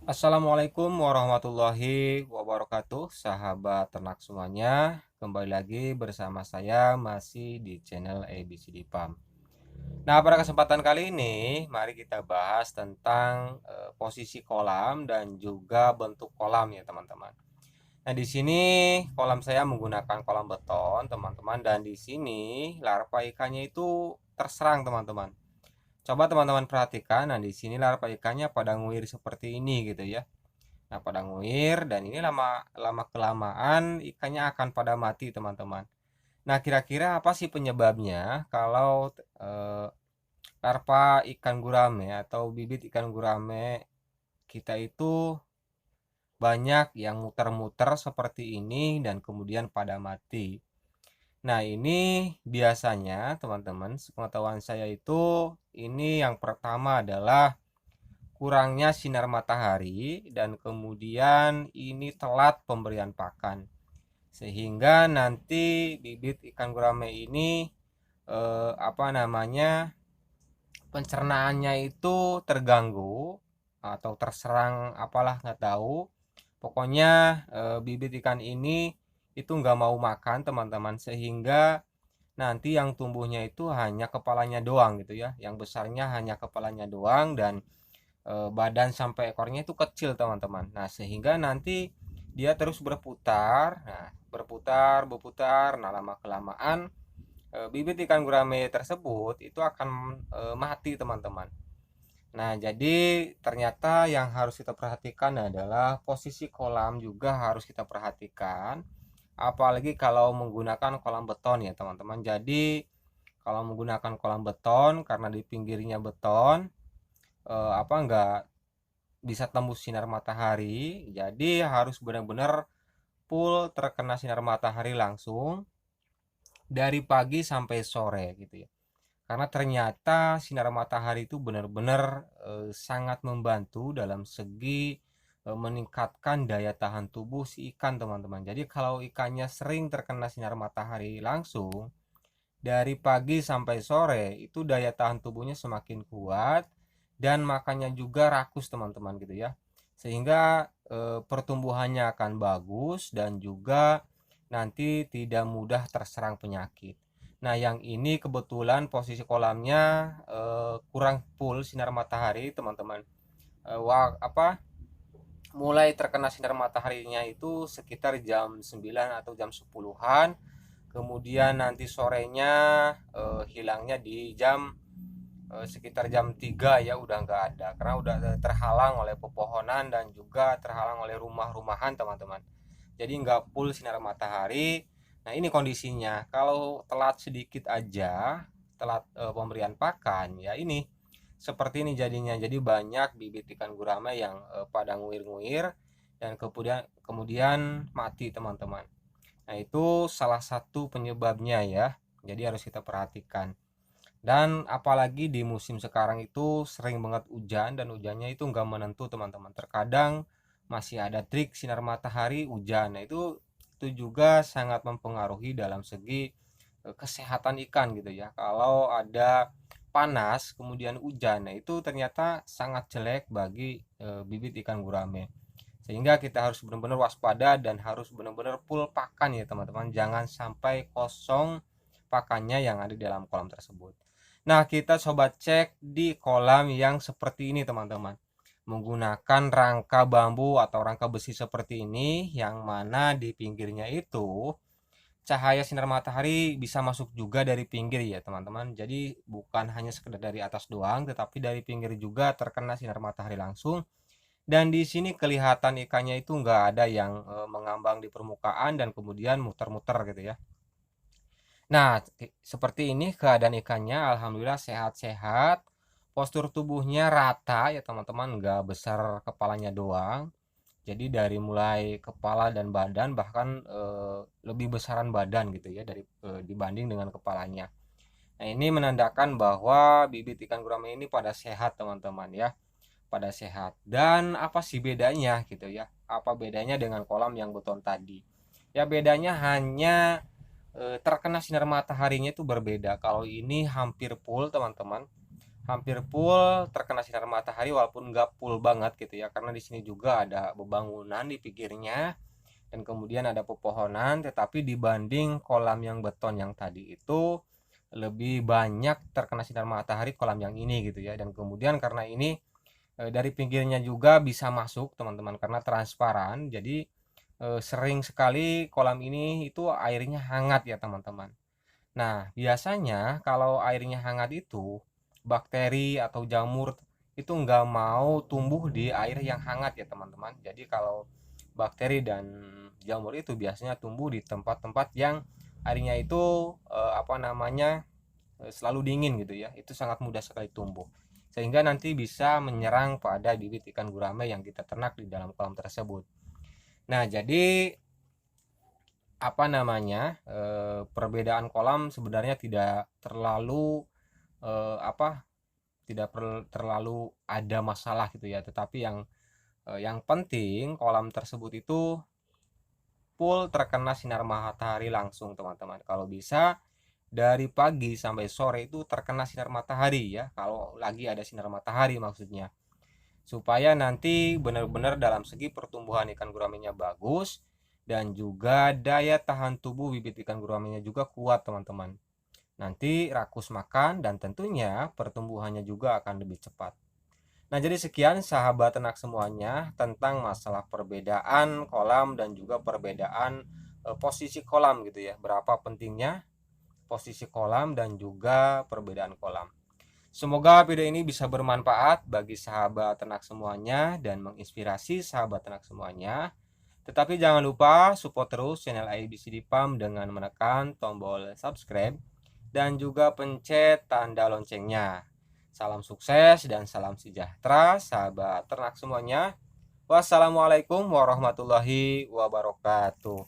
Assalamualaikum warahmatullahi wabarakatuh, sahabat ternak semuanya. Kembali lagi bersama saya masih di channel ABCD Farm. Nah, pada kesempatan kali ini mari kita bahas tentang posisi kolam dan juga bentuk kolam ya, teman-teman. Nah, di sini kolam saya menggunakan kolam beton, teman-teman, dan di sini larva ikannya itu terserang, teman-teman. Coba teman-teman perhatikan, nah di sini larva ikannya pada nguir seperti ini gitu ya. Nah, pada nguir dan ini lama lama kelamaan ikannya akan pada mati, teman-teman. Nah, kira-kira apa sih penyebabnya kalau larva ikan gurame atau bibit ikan gurame kita itu banyak yang muter-muter seperti ini dan kemudian pada mati? Nah, ini biasanya teman-teman, sepengetahuan saya itu ini yang pertama adalah kurangnya sinar matahari dan kemudian ini telat pemberian pakan. Sehingga nanti bibit ikan gurame ini apa namanya? Pencernaannya itu terganggu atau terserang apalah nggak tahu. Pokoknya bibit ikan ini itu nggak mau makan, teman-teman, sehingga nanti yang tumbuhnya itu hanya kepalanya doang gitu ya. Yang besarnya hanya kepalanya doang dan badan sampai ekornya itu kecil, teman-teman. Nah, sehingga nanti dia terus berputar, nah berputar berputar, nah lama kelamaan bibit ikan gurame tersebut itu akan mati, teman-teman. Nah, jadi ternyata yang harus kita perhatikan adalah posisi kolam juga harus kita perhatikan, apalagi kalau menggunakan kolam beton ya, teman-teman. Jadi kalau menggunakan kolam beton karena di pinggirnya beton, apa enggak bisa tembus sinar matahari, jadi harus benar-benar full terkena sinar matahari langsung dari pagi sampai sore gitu ya. Karena ternyata sinar matahari itu benar-benar sangat membantu dalam segi meningkatkan daya tahan tubuh si ikan, teman-teman. Jadi kalau ikannya sering terkena sinar matahari langsung dari pagi sampai sore, itu daya tahan tubuhnya semakin kuat dan makannya juga rakus, teman-teman, gitu ya. Sehingga pertumbuhannya akan bagus dan juga nanti tidak mudah terserang penyakit. Nah, yang ini kebetulan posisi kolamnya kurang full sinar matahari, teman-teman. Mulai terkena sinar mataharinya itu sekitar jam 9 atau jam 10-an. Kemudian nanti sorenya hilangnya di sekitar jam 3 ya, udah nggak ada karena udah terhalang oleh pepohonan dan juga terhalang oleh rumah-rumahan, teman-teman. Jadi nggak full sinar matahari. Nah, ini kondisinya. Kalau telat sedikit aja, telat pemberian pakan, ya ini seperti ini jadinya. Jadi banyak bibit ikan gurame yang pada nguir-nguir dan kemudian mati, teman-teman. Nah, itu salah satu penyebabnya ya. Jadi harus kita perhatikan. Dan apalagi di musim sekarang itu sering banget hujan dan hujannya itu nggak menentu, teman-teman. Terkadang masih ada trik sinar matahari hujan. Nah, itu juga sangat mempengaruhi dalam segi kesehatan ikan gitu ya. Kalau ada panas kemudian hujan, nah itu ternyata sangat jelek bagi bibit ikan gurame. Sehingga kita harus benar-benar waspada dan harus benar-benar full pakan ya, teman-teman. Jangan sampai kosong pakannya yang ada di dalam kolam tersebut. Nah, kita coba cek di kolam yang seperti ini, teman-teman. Menggunakan rangka bambu atau rangka besi seperti ini, yang mana di pinggirnya itu cahaya sinar matahari bisa masuk juga dari pinggir ya, teman-teman. Jadi bukan hanya sekedar dari atas doang, tetapi dari pinggir juga terkena sinar matahari langsung. Dan di sini kelihatan ikannya itu nggak ada yang mengambang di permukaan dan kemudian muter-muter gitu ya. Nah, seperti ini keadaan ikannya, alhamdulillah sehat-sehat. Postur tubuhnya rata ya, teman-teman, nggak besar kepalanya doang. Jadi dari mulai kepala dan badan bahkan lebih besaran badan gitu ya dari dibanding dengan kepalanya. Nah, ini menandakan bahwa bibit ikan gurame ini pada sehat, teman-teman ya. Pada sehat. Dan apa sih bedanya gitu ya? Apa bedanya dengan kolam yang beton tadi? Ya, bedanya hanya terkena sinar mataharinya itu berbeda. Kalau ini hampir full, teman-teman. hampir full terkena sinar matahari walaupun nggak full banget gitu ya, karena di sini juga ada bebangunan di pinggirnya dan kemudian ada pepohonan, tetapi dibanding kolam yang beton yang tadi itu lebih banyak terkena sinar matahari kolam yang ini gitu ya. Dan kemudian karena ini dari pinggirnya juga bisa masuk teman-teman karena transparan, jadi sering sekali kolam ini itu airnya hangat ya teman-teman. Nah, biasanya kalau airnya hangat itu bakteri atau jamur itu nggak mau tumbuh di air yang hangat ya teman-teman. Jadi kalau bakteri dan jamur itu biasanya tumbuh di tempat-tempat yang airnya itu selalu dingin gitu ya. Itu sangat mudah sekali tumbuh. Sehingga nanti bisa menyerang pada bibit ikan gurame yang kita ternak di dalam kolam tersebut. Nah, jadi perbedaan kolam sebenarnya tidak terlalu eh, apa terlalu ada masalah gitu ya, tetapi yang penting kolam tersebut itu full terkena sinar matahari langsung teman-teman. Kalau bisa dari pagi sampai sore itu terkena sinar matahari ya, kalau lagi ada sinar matahari maksudnya, supaya nanti benar-benar dalam segi pertumbuhan ikan guramenya bagus dan juga daya tahan tubuh bibit ikan guramenya juga kuat teman-teman. Nanti rakus makan dan tentunya pertumbuhannya juga akan lebih cepat. Nah, jadi sekian sahabat ternak semuanya tentang masalah perbedaan kolam dan juga perbedaan posisi kolam gitu ya. Berapa pentingnya posisi kolam dan juga perbedaan kolam. Semoga video ini bisa bermanfaat bagi sahabat ternak semuanya dan menginspirasi sahabat ternak semuanya. Tetapi jangan lupa support terus channel ABCD Farm dengan menekan tombol subscribe dan juga pencet tanda loncengnya. Salam sukses dan salam sejahtera sahabat ternak semuanya. Wassalamualaikum warahmatullahi wabarakatuh.